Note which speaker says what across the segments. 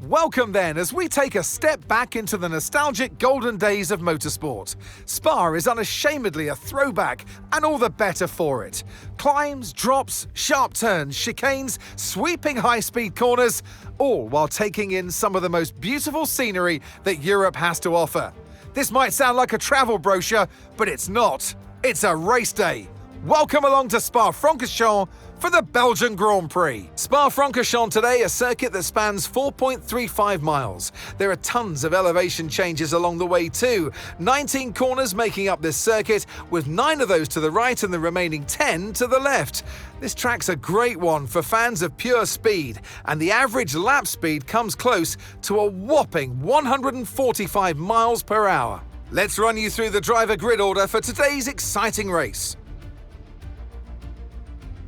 Speaker 1: Welcome then as we take a step back into the nostalgic golden days of motorsport. Spa is unashamedly a throwback, and all the better for it. Climbs, drops, sharp turns, chicanes, sweeping high-speed corners, all while taking in some of the most beautiful scenery that Europe has to offer. This might sound like a travel brochure, but it's not. It's a race day. Welcome along to Spa-Francorchamps for the Belgian Grand Prix. Spa-Francorchamps today, a circuit that spans 4.35 miles. There are tons of elevation changes along the way too. 19 corners making up this circuit, with 9 of those to the right and the remaining 10 to the left. This track's a great one for fans of pure speed, and the average lap speed comes close to a whopping 145 miles per hour. Let's run you through the driver grid order for today's exciting race.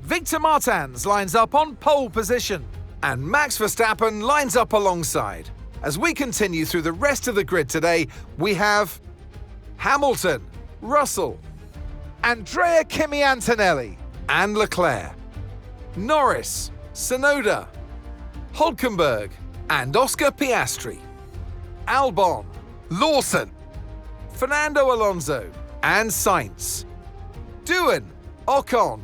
Speaker 1: Victor Martins lines up on pole position, and Max Verstappen lines up alongside. As we continue through the rest of the grid today, we have Hamilton, Russell, Andrea Kimi Antonelli, and Leclerc, Norris, Tsunoda, Hülkenberg, and Oscar Piastri, Albon, Lawson, Fernando Alonso, and Sainz, Doohan, Ocon,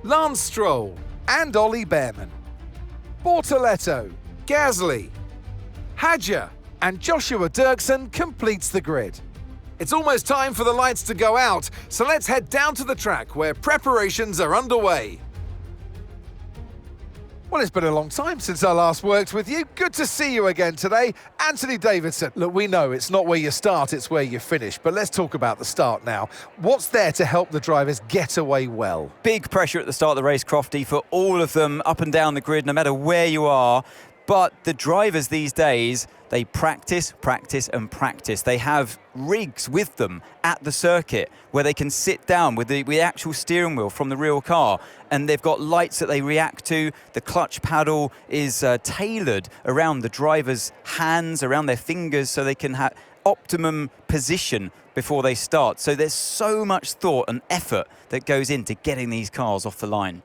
Speaker 1: Lance Stroll, and Ollie Behrman, Bortoletto, Gasly, Hadjar, and Joshua Dirksen completes the grid. It's almost time for the lights to go out, so let's head down to the track where preparations are underway. Well, it's been a long time since I last worked with you. Good to see you again today. Anthony Davidson. Look, we know it's not where you start, it's where you finish. But let's talk about the start now. What's there to help the drivers get away well?
Speaker 2: Big pressure at the start of the race, Crofty, for all of them up and down the grid, no matter where you are. But the drivers these days, they practice, practice and practice. They have rigs with them at the circuit where they can sit down with the actual steering wheel from the real car, and they've got lights that they react to. The clutch paddle is tailored around the driver's hands, around their fingers, so they can have optimum position before they start. So there's so much thought and effort that goes into getting these cars off the line.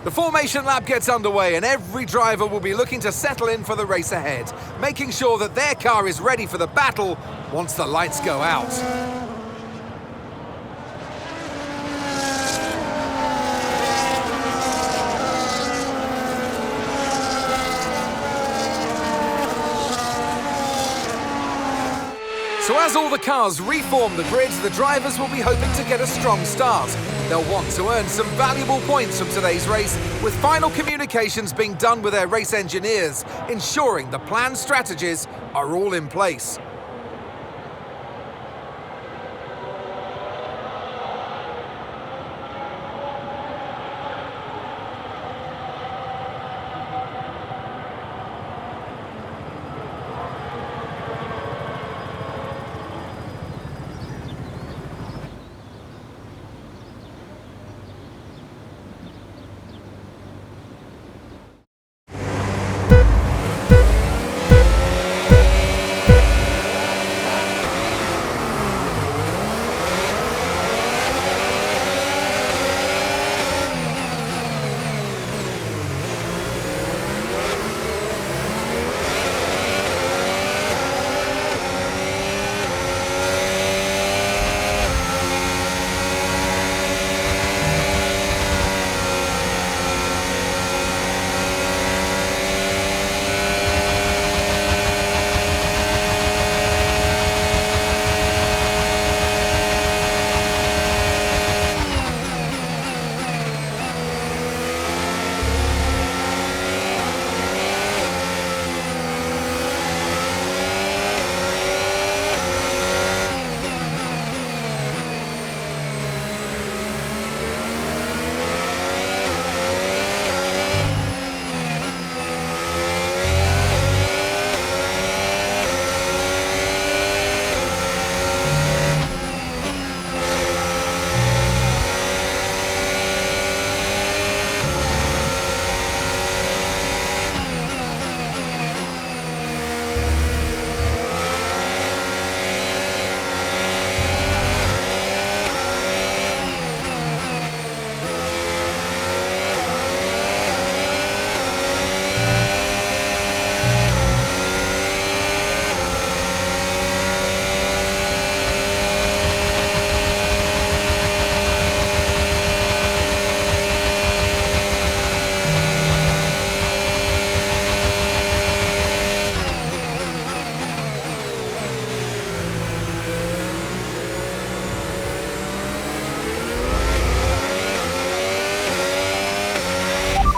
Speaker 1: The formation lap gets underway, and every driver will be looking to settle in for the race ahead, making sure that their car is ready for the battle once the lights go out. So as all the cars reform the grid, the drivers will be hoping to get a strong start. They'll want to earn some valuable points from today's race, with final communications being done with their race engineers, ensuring the planned strategies are all in place.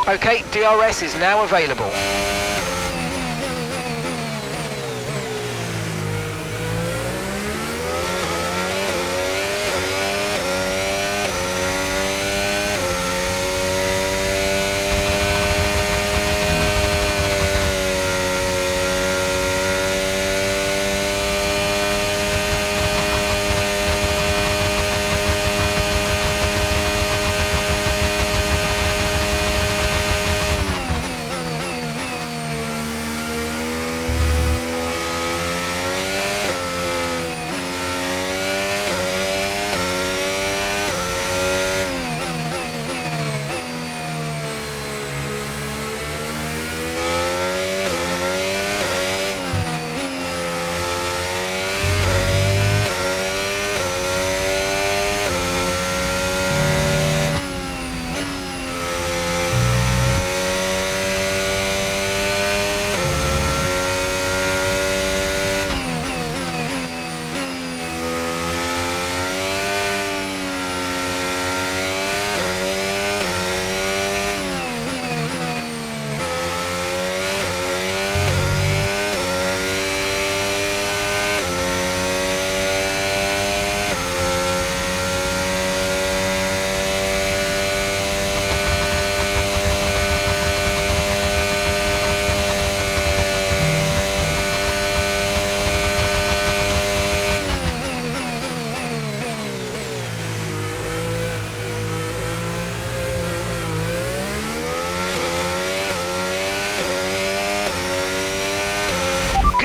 Speaker 3: Okay, DRS is now available.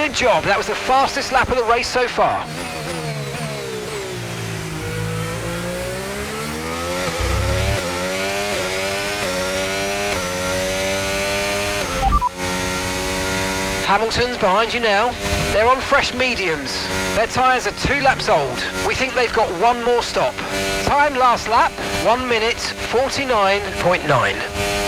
Speaker 3: Good job, that was the fastest lap of the race so far. Hamilton's behind you now. They're on fresh mediums. Their tyres are 2 laps old. We think they've got one more stop. Time last lap, 1 minute 49.9.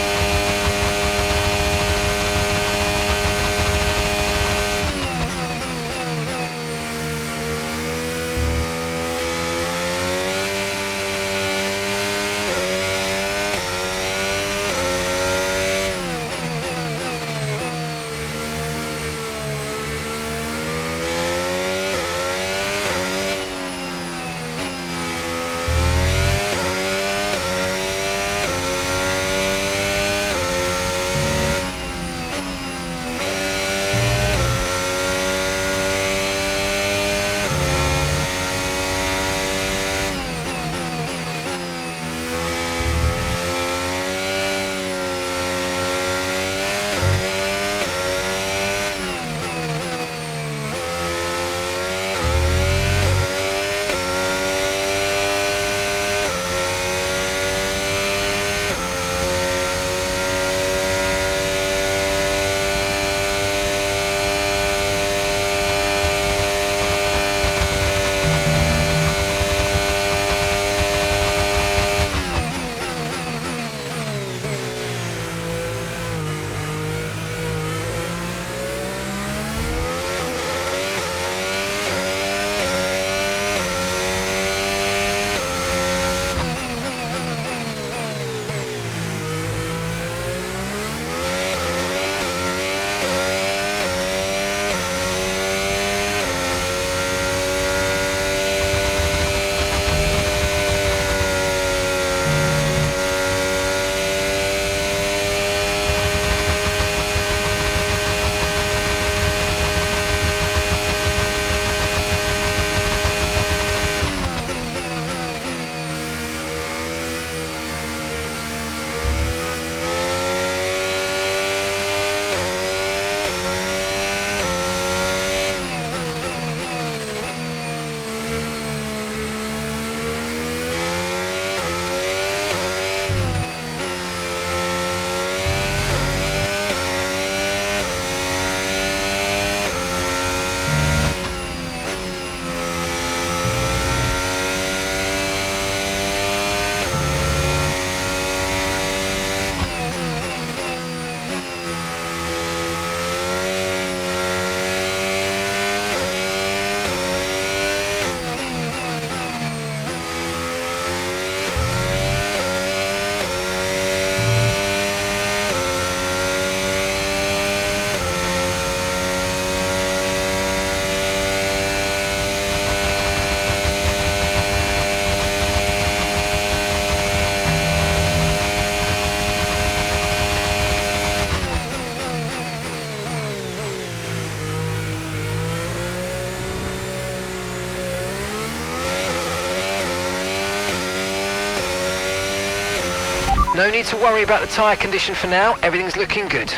Speaker 3: No need to worry about the tyre condition for now, everything's looking good.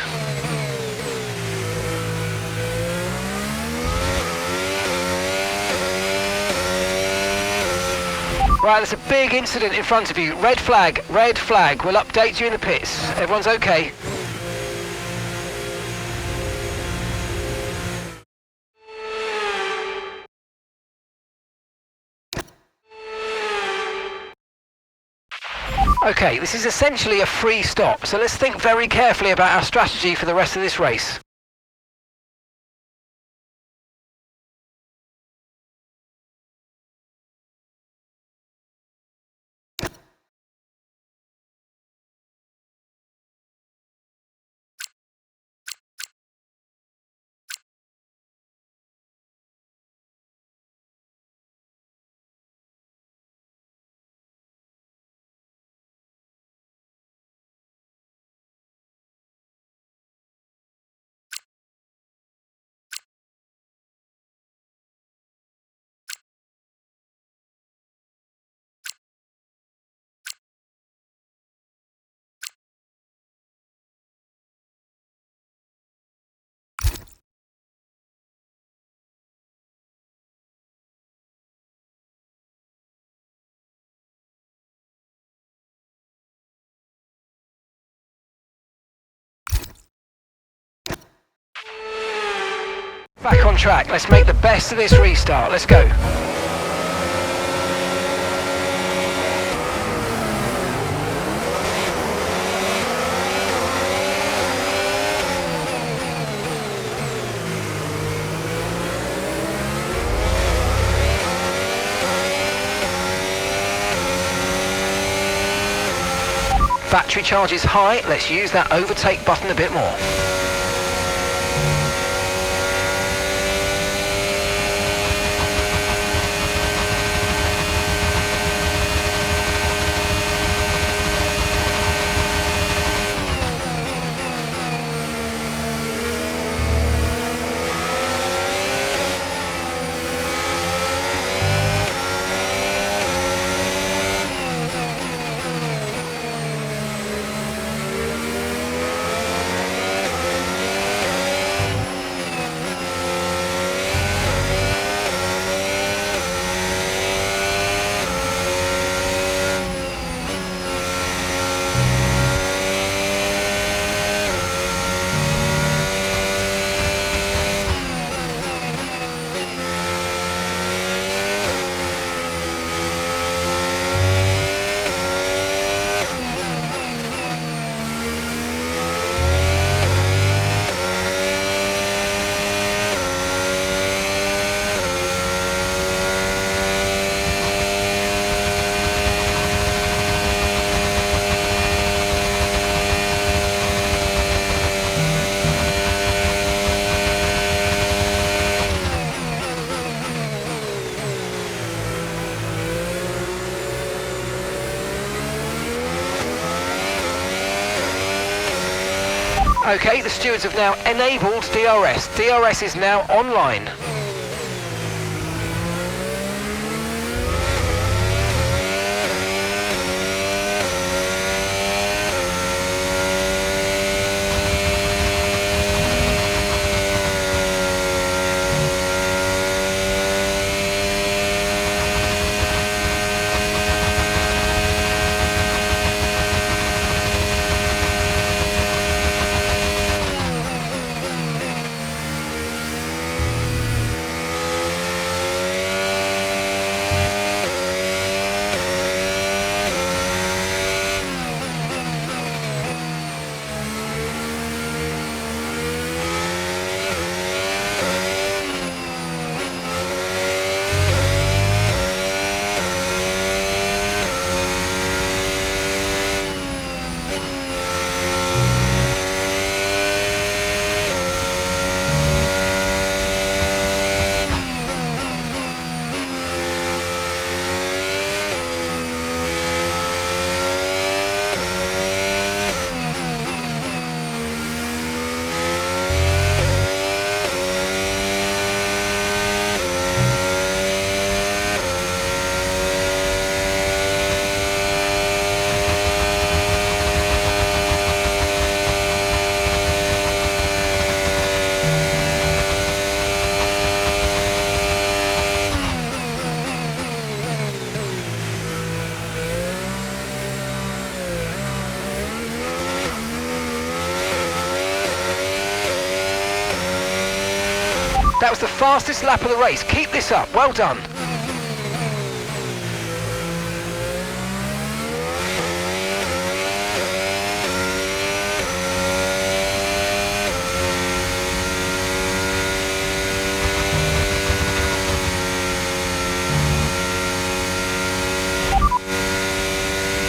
Speaker 3: Right, there's a big incident in front of you. Red flag, red flag. We'll update you in the pits. Everyone's okay? Okay, this is essentially a free stop, so let's think very carefully about our strategy for the rest of this race. Back on track, let's make the best of this restart, let's go. Battery charge is high, let's use that overtake button a bit more. Okay, the stewards have now enabled DRS. DRS is now online. That was the fastest lap of the race. Keep this up. Well done.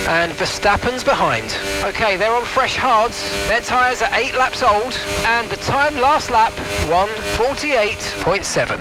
Speaker 3: And Verstappen's behind. Okay, they're on fresh hards. Their tyres are 8 laps old, and the time last lap, 1:48.7.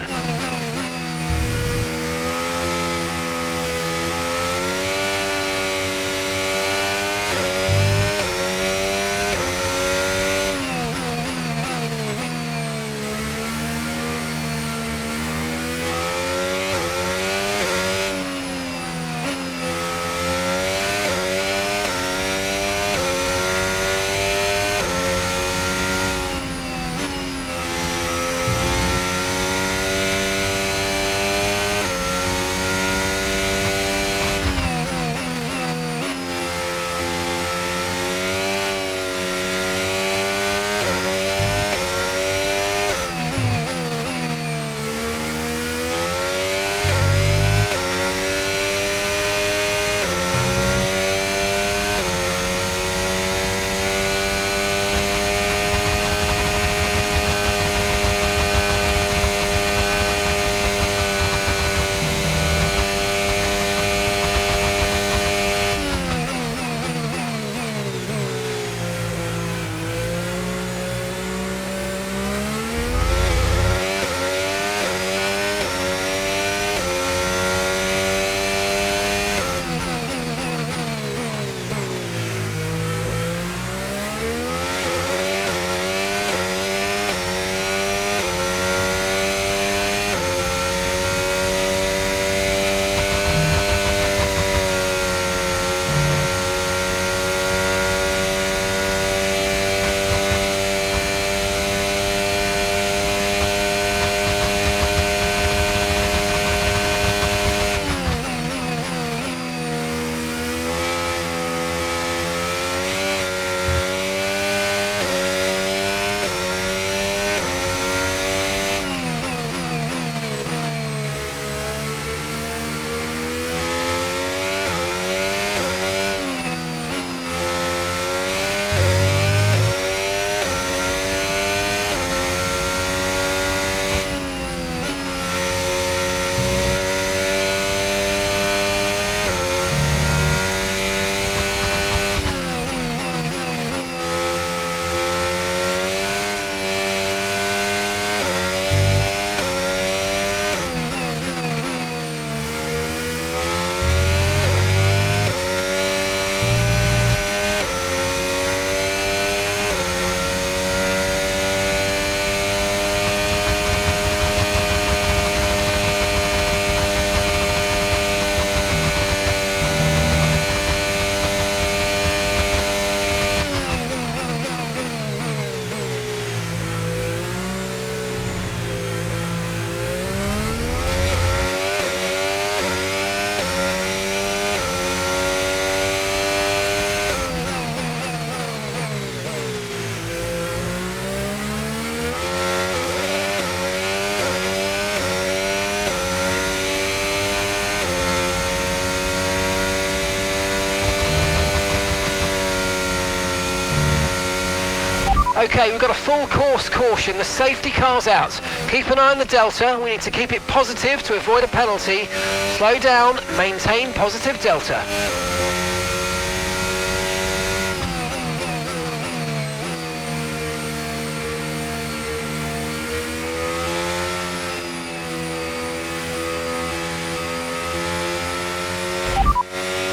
Speaker 3: Okay, we've got a full course caution. The safety car's out. Keep an eye on the delta. We need to keep it positive to avoid a penalty. Slow down, maintain positive delta.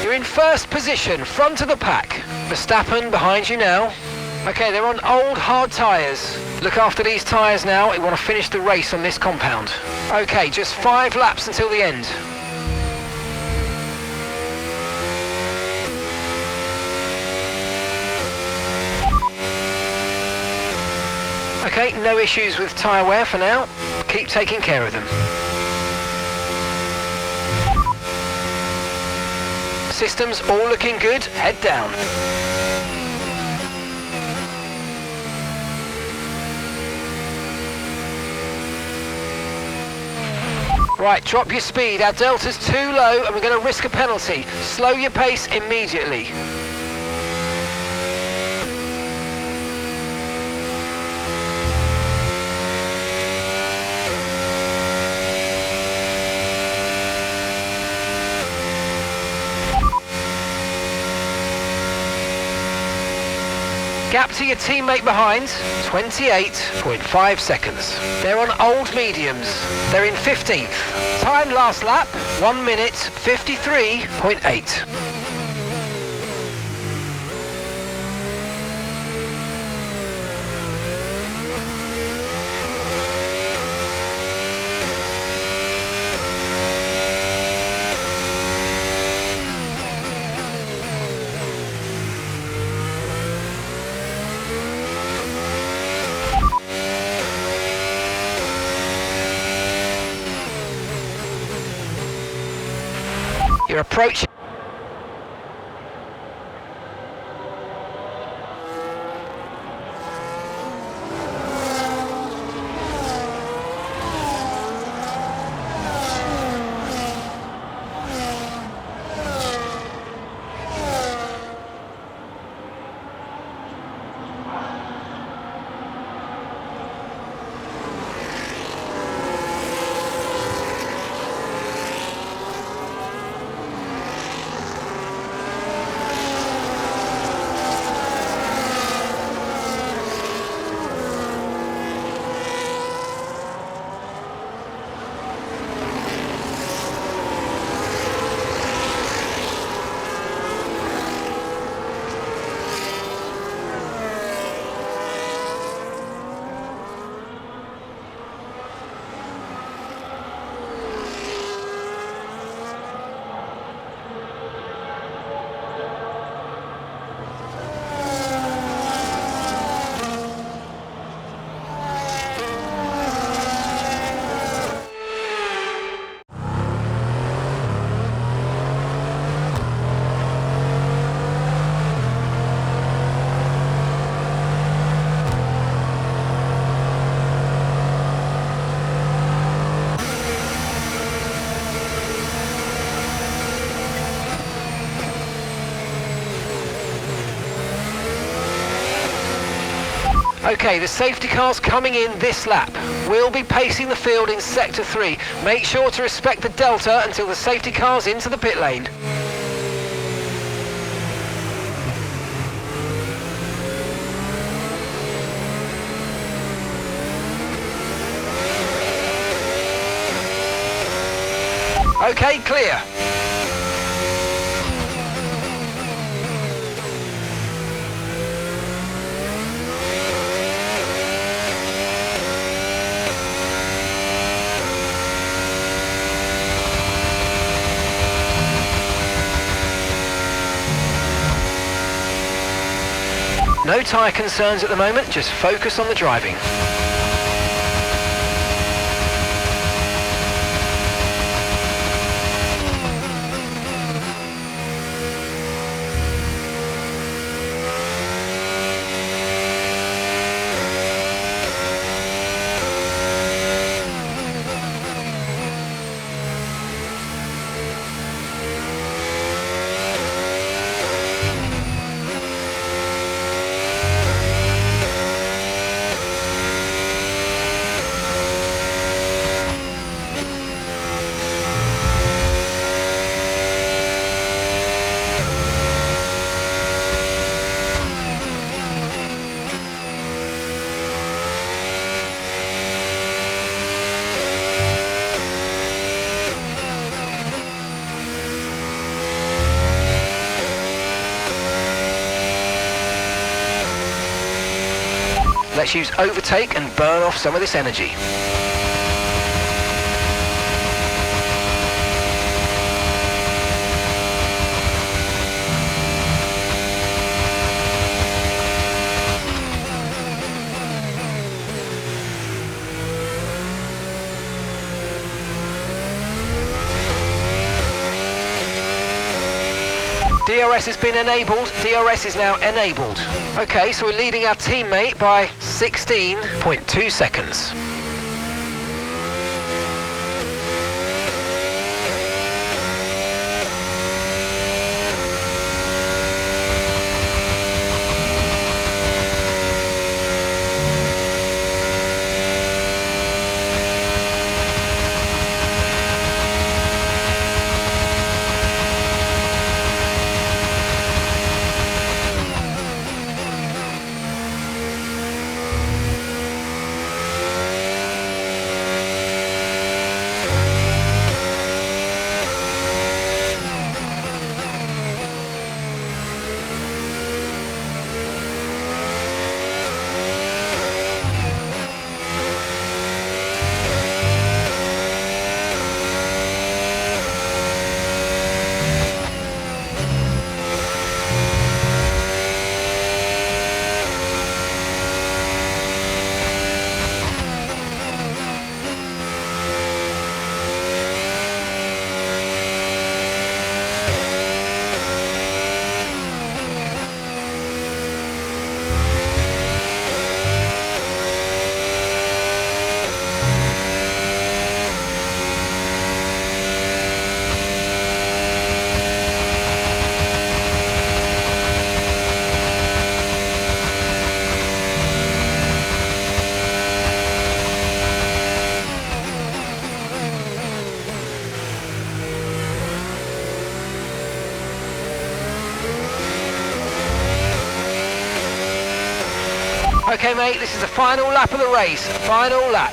Speaker 3: You're in first position, front of the pack. Verstappen behind you now. Okay, they're on old, hard tyres. Look after these tyres now. We want to finish the race on this compound. Okay, just 5 laps until the end. Okay, no issues with tyre wear for now. Keep taking care of them. Systems all looking good. Head down. Right, drop your speed. Our delta's too low and we're going to risk a penalty. Slow your pace immediately. Gap to your teammate behind, 28.5 seconds. They're on old mediums. They're in 15th. Time last lap, 1 minute 53.8. You're approaching. Okay, the safety car's coming in this lap. We'll be pacing the field in sector 3. Make sure to respect the delta until the safety car's into the pit lane. Okay, clear. No tyre concerns at the moment, just focus on the driving. Let's use overtake and burn off some of this energy. DRS has been enabled, DRS is now enabled. Okay, so we're leading our teammate by 16.2 seconds. Okay, mate, this is the final lap of the race. Final lap.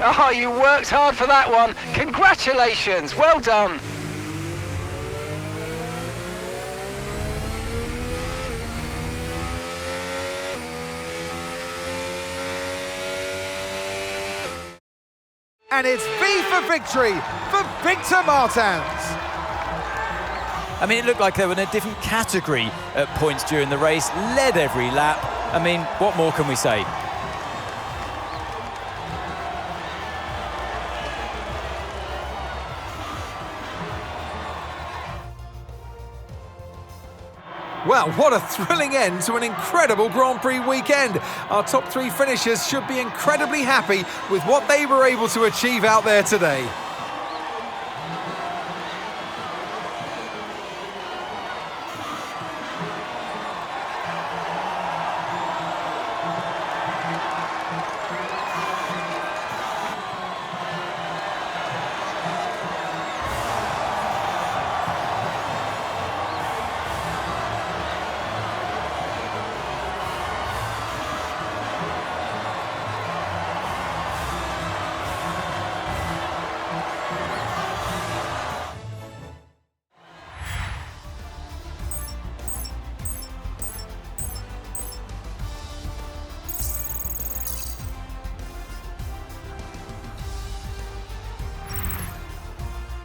Speaker 3: Oh, you worked hard for that one. Congratulations, well done.
Speaker 1: And it's V for victory for Victor Martins.
Speaker 2: I mean, it looked like they were in a different category at points during the race, led every lap. I mean, what more can we say?
Speaker 1: Well, what a thrilling end to an incredible Grand Prix weekend. Our top three finishers should be incredibly happy with what they were able to achieve out there today.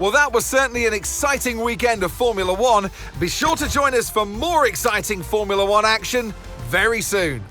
Speaker 1: Well, that was certainly an exciting weekend of Formula One. Be sure to join us for more exciting Formula One action very soon.